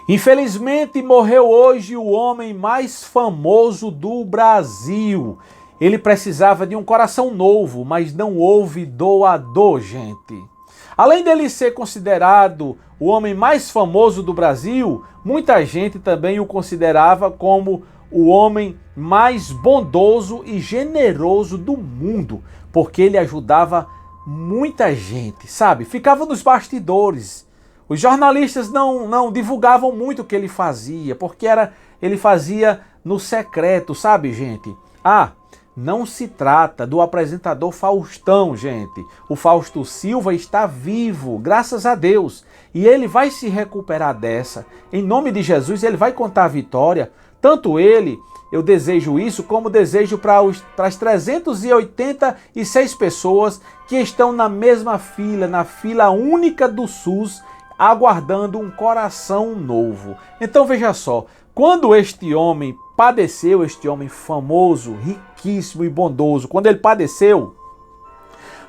Infelizmente, morreu hoje o homem mais famoso do Brasil. Ele precisava de um coração novo, mas não houve doador, gente. Além dele ser considerado o homem mais famoso do Brasil, muita gente também o considerava como o homem mais bondoso e generoso do mundo, porque ele ajudava muita gente, sabe? Ficava nos bastidores. Os jornalistas não divulgavam muito o que ele fazia, porque ele fazia no secreto, sabe, gente? Não se trata do apresentador Faustão, gente. O Fausto Silva está vivo, graças a Deus. E ele vai se recuperar dessa. Em nome de Jesus, ele vai contar a vitória. Tanto ele, eu desejo isso, como desejo para as 386 pessoas que estão na mesma fila, na fila única do SUS, aguardando um coração novo. Então veja só, quando este homem padeceu, este homem famoso, riquíssimo e bondoso, quando ele padeceu,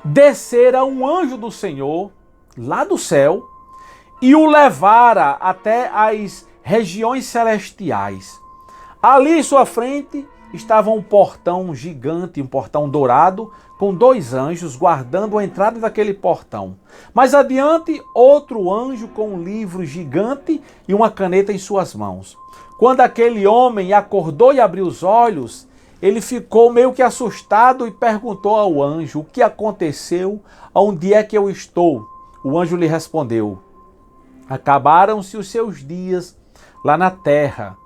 descera um anjo do Senhor, lá do céu, e o levara até as regiões celestiais. Ali em sua frente estava um portão gigante, um portão dourado, com 2 anjos guardando a entrada daquele portão. Mais adiante, outro anjo com um livro gigante e uma caneta em suas mãos. Quando aquele homem acordou e abriu os olhos, ele ficou meio que assustado e perguntou ao anjo: o que aconteceu? Onde é que eu estou? O anjo lhe respondeu: acabaram-se os seus dias lá na terra.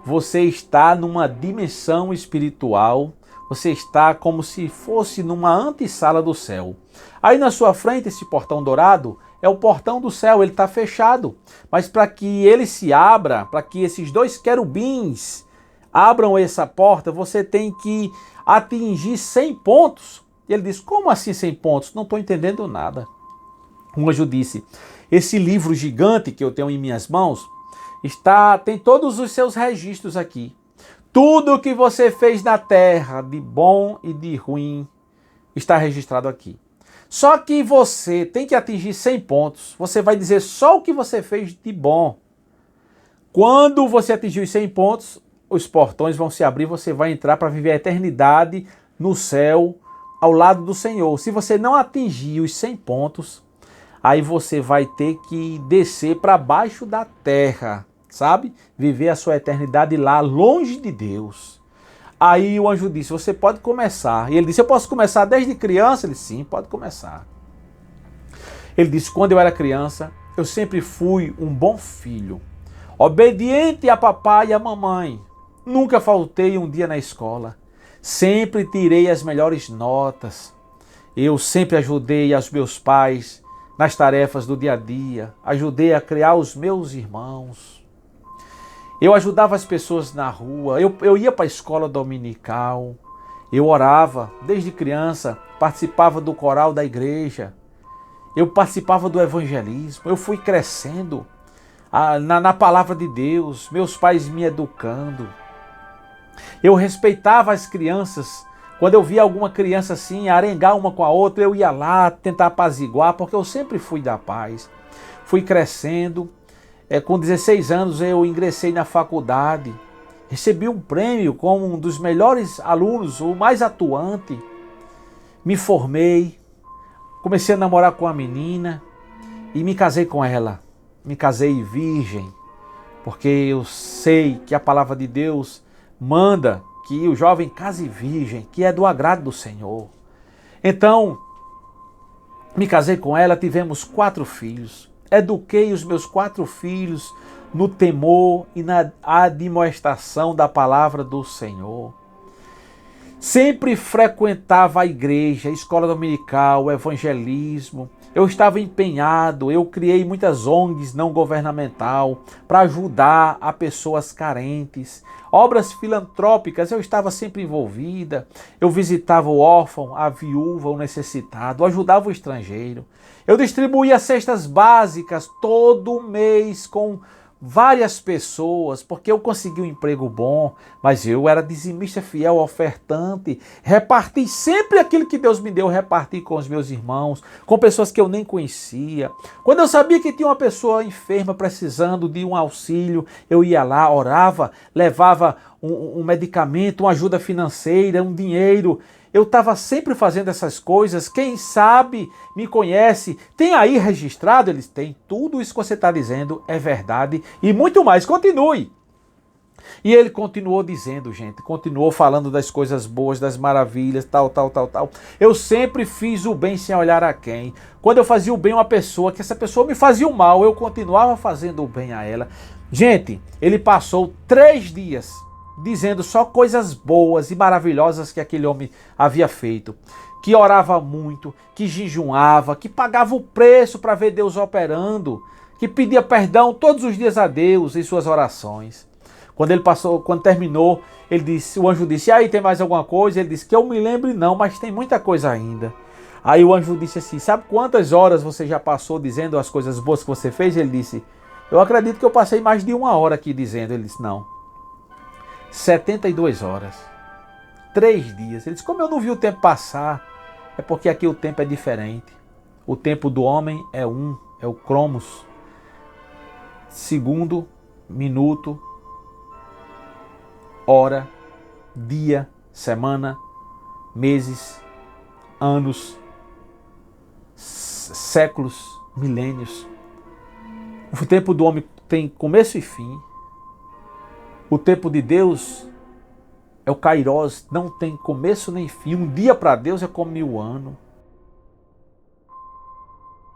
Você está numa dimensão espiritual, você está como se fosse numa antessala do céu. Aí na sua frente, esse portão dourado é o portão do céu, ele está fechado. Mas para que ele se abra, para que esses 2 querubins abram essa porta, você tem que atingir 100 pontos. E ele disse: como assim 100 pontos? Não estou entendendo nada. O anjo disse: esse livro gigante que eu tenho em minhas mãos, tem todos os seus registros aqui. Tudo o que você fez na terra, de bom e de ruim, está registrado aqui. Só que você tem que atingir 100 pontos. Você vai dizer só o que você fez de bom. Quando você atingir os 100 pontos, os portões vão se abrir, você vai entrar para viver a eternidade no céu, ao lado do Senhor. Se você não atingir os 100 pontos, aí você vai ter que descer para baixo da terra, sabe? Viver a sua eternidade lá, longe de Deus. Aí o anjo disse: você pode começar. E ele disse: eu posso começar desde criança? Ele disse: sim, pode começar. Ele disse: quando eu era criança, eu sempre fui um bom filho, obediente a papai e a mamãe. Nunca faltei um dia na escola. Sempre tirei as melhores notas. Eu sempre ajudei aos meus pais nas tarefas do dia a dia. Ajudei a criar os meus irmãos. Eu ajudava as pessoas na rua, eu ia para a escola dominical, eu orava desde criança, participava do coral da igreja, eu participava do evangelismo, eu fui crescendo na palavra de Deus, meus pais me educando. Eu respeitava as crianças, quando eu via alguma criança assim, arengar uma com a outra, eu ia lá tentar apaziguar, porque eu sempre fui da paz. Fui crescendo. Com 16 anos eu ingressei na faculdade, recebi um prêmio como um dos melhores alunos, o mais atuante. Me formei, comecei a namorar com uma menina e me casei com ela. Me casei virgem, porque eu sei que a palavra de Deus manda que o jovem case virgem, que é do agrado do Senhor. Então, me casei com ela, tivemos 4 filhos. Eduquei os meus 4 filhos no temor e na admoestação da palavra do Senhor. Sempre frequentava a igreja, a escola dominical, o evangelismo. Eu estava empenhado, eu criei muitas ONGs não governamental para ajudar a pessoas carentes. Obras filantrópicas, eu estava sempre envolvida. Eu visitava o órfão, a viúva, o necessitado, ajudava o estrangeiro. Eu distribuía cestas básicas todo mês com várias pessoas, porque eu consegui um emprego bom, mas eu era dizimista fiel, ofertante, reparti sempre aquilo que Deus me deu, reparti com os meus irmãos, com pessoas que eu nem conhecia. Quando eu sabia que tinha uma pessoa enferma precisando de um auxílio, eu ia lá, orava, levava um medicamento, uma ajuda financeira, um dinheiro. Eu estava sempre fazendo essas coisas. Quem sabe me conhece, tem aí registrado? Eles têm. Tudo isso que você está dizendo é verdade e muito mais. Continue. E ele continuou dizendo, gente, continuou falando das coisas boas, das maravilhas, tal. Eu sempre fiz o bem sem olhar a quem. Quando eu fazia o bem a uma pessoa, que essa pessoa me fazia o mal, eu continuava fazendo o bem a ela. Gente, ele passou 3 dias dizendo só coisas boas e maravilhosas que aquele homem havia feito. Que orava muito, que jejuava, que pagava o preço para ver Deus operando, que pedia perdão todos os dias a Deus em suas orações. Quando terminou, o anjo disse, e aí, tem mais alguma coisa? Ele disse, que eu me lembre não, mas tem muita coisa ainda. Aí o anjo disse assim, sabe quantas horas você já passou dizendo as coisas boas que você fez? Ele disse, eu acredito que eu passei mais de 1 hora aqui dizendo. Ele disse, não. 72 horas. 3 dias. Ele disse, como eu não vi o tempo passar, é porque aqui o tempo é diferente. O tempo do homem é o cromos. Segundo, minuto, hora, dia, semana, meses, anos, séculos, milênios. O tempo do homem tem começo e fim. O tempo de Deus é o Kairos, não tem começo nem fim. Um dia para Deus é como 1000 anos.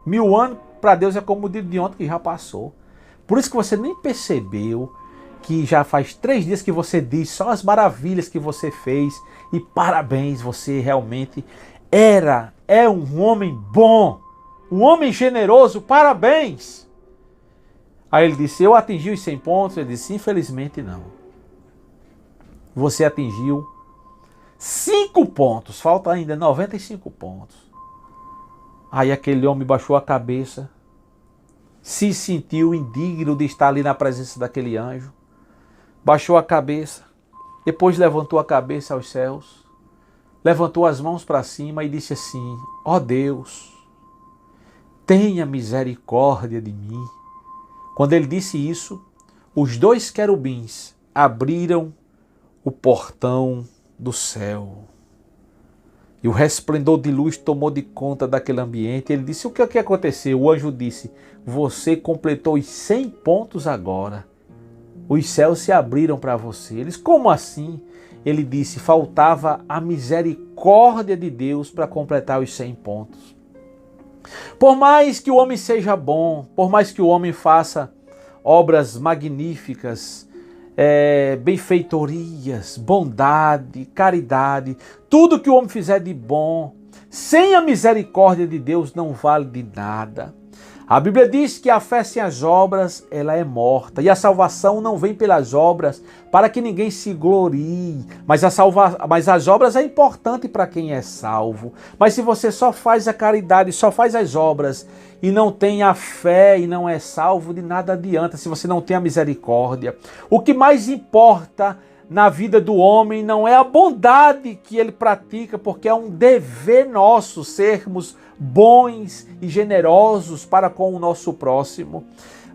1000 anos para Deus é como o dia de ontem que já passou. Por isso que você nem percebeu que já faz 3 dias que você diz só as maravilhas que você fez. E parabéns, você realmente é um homem bom, um homem generoso, parabéns. Aí ele disse, eu atingi os 100 pontos? Ele disse, infelizmente não. Você atingiu 5 pontos, falta ainda 95 pontos. Aí aquele homem baixou a cabeça, se sentiu indigno de estar ali na presença daquele anjo, baixou a cabeça, depois levantou a cabeça aos céus, levantou as mãos para cima e disse assim, ó Deus, tenha misericórdia de mim. Quando ele disse isso, os 2 querubins abriram o portão do céu. E o resplendor de luz tomou de conta daquele ambiente. Ele disse, o que aconteceu? O anjo disse, você completou os 100 pontos agora. Os céus se abriram para você. Eles, como assim? Ele disse, faltava a misericórdia de Deus para completar os 100 pontos. Por mais que o homem seja bom, por mais que o homem faça obras magníficas, benfeitorias, bondade, caridade, tudo que o homem fizer de bom, sem a misericórdia de Deus não vale de nada. A Bíblia diz que a fé sem as obras, ela é morta. E a salvação não vem pelas obras para que ninguém se glorie. Mas as obras é importante para quem é salvo. Mas se você só faz a caridade, só faz as obras e não tem a fé e não é salvo, de nada adianta se você não tem a misericórdia. O que mais importa na vida do homem não é a bondade que ele pratica, porque é um dever nosso sermos bons e generosos para com o nosso próximo.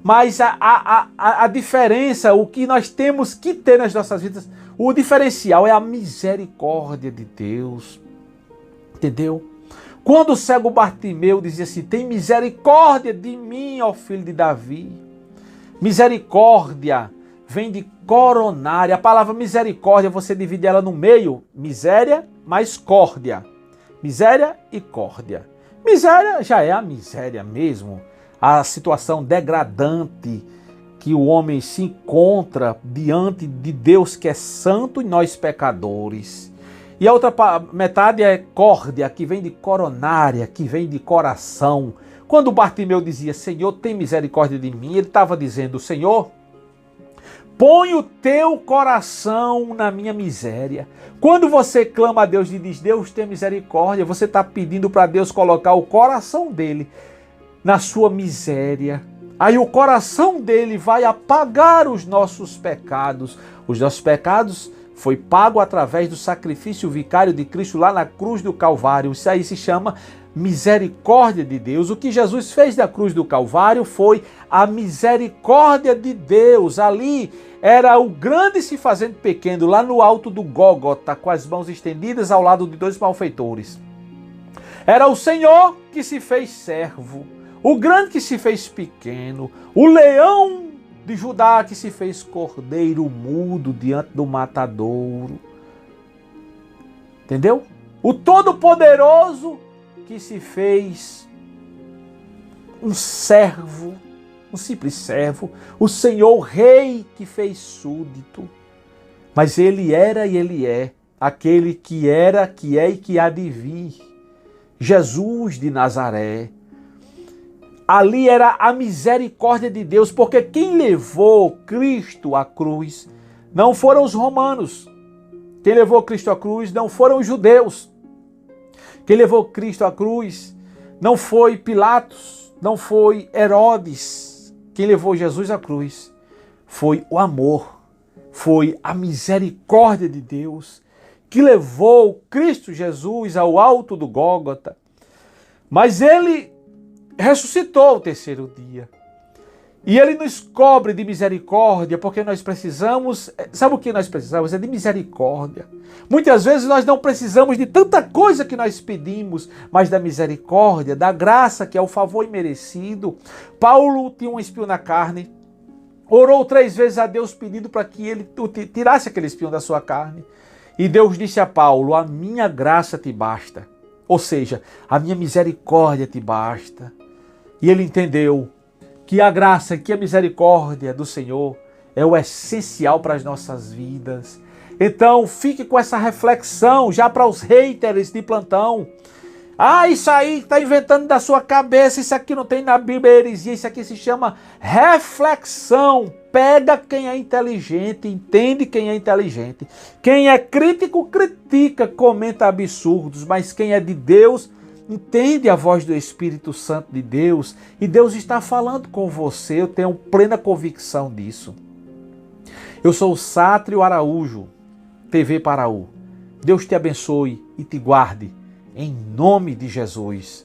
Mas a diferença, o que nós temos que ter nas nossas vidas, o diferencial é a misericórdia de Deus. Entendeu? Quando o cego Bartimeu dizia assim, tem misericórdia de mim, ó filho de Davi. Misericórdia vem de coronária. A palavra misericórdia, você divide ela no meio, miséria mais córdia. Miséria e córdia. Miséria já é a miséria mesmo, a situação degradante que o homem se encontra diante de Deus que é santo e nós pecadores. E a outra metade é córdia, que vem de coronária, que vem de coração. Quando Bartimeu dizia, Senhor, tem misericórdia de mim, ele estava dizendo, Senhor, põe o teu coração na minha miséria. Quando você clama a Deus e diz, Deus tem misericórdia, você está pedindo para Deus colocar o coração dele na sua miséria. Aí o coração dele vai apagar os nossos pecados. Os nossos pecados foi pago através do sacrifício vicário de Cristo lá na cruz do Calvário. Isso aí se chama misericórdia de Deus. O que Jesus fez na cruz do Calvário foi a misericórdia de Deus. Ali era o grande se fazendo pequeno, lá no alto do Gólgota, com as mãos estendidas ao lado de dois malfeitores. Era o Senhor que se fez servo, o grande que se fez pequeno, o leão de Judá que se fez cordeiro mudo diante do matadouro. Entendeu? O Todo-Poderoso que se fez um servo, um simples servo, o Senhor Rei que fez súdito. Mas ele era e ele é aquele que era, que é e que há de vir. Jesus de Nazaré. Ali era a misericórdia de Deus, porque quem levou Cristo à cruz não foram os romanos. Quem levou Cristo à cruz não foram os judeus. Quem levou Cristo à cruz não foi Pilatos, não foi Herodes. Quem levou Jesus à cruz foi o amor, foi a misericórdia de Deus, que levou Cristo Jesus ao alto do Gólgota. Mas ele ressuscitou ao terceiro dia. E ele nos cobre de misericórdia, porque nós precisamos, sabe o que nós precisamos? É de misericórdia. Muitas vezes nós não precisamos de tanta coisa que nós pedimos, mas da misericórdia, da graça, que é o favor imerecido. Paulo tinha um espinho na carne, orou 3 vezes a Deus pedindo para que ele tirasse aquele espinho da sua carne. E Deus disse a Paulo: a minha graça te basta. Ou seja, a minha misericórdia te basta. E ele entendeu que a graça, que a misericórdia do Senhor é o essencial para as nossas vidas. Então, fique com essa reflexão já para os haters de plantão. Ah, isso aí está inventando da sua cabeça, isso aqui não tem na Bíblia, heresia, isso aqui se chama reflexão. Pega quem é inteligente, entende quem é inteligente. Quem é crítico, critica, comenta absurdos, mas quem é de Deus, entende a voz do Espírito Santo de Deus, e Deus está falando com você, eu tenho plena convicção disso. Eu sou o Sátrio Araújo, TV Paraú. Deus te abençoe e te guarde, em nome de Jesus.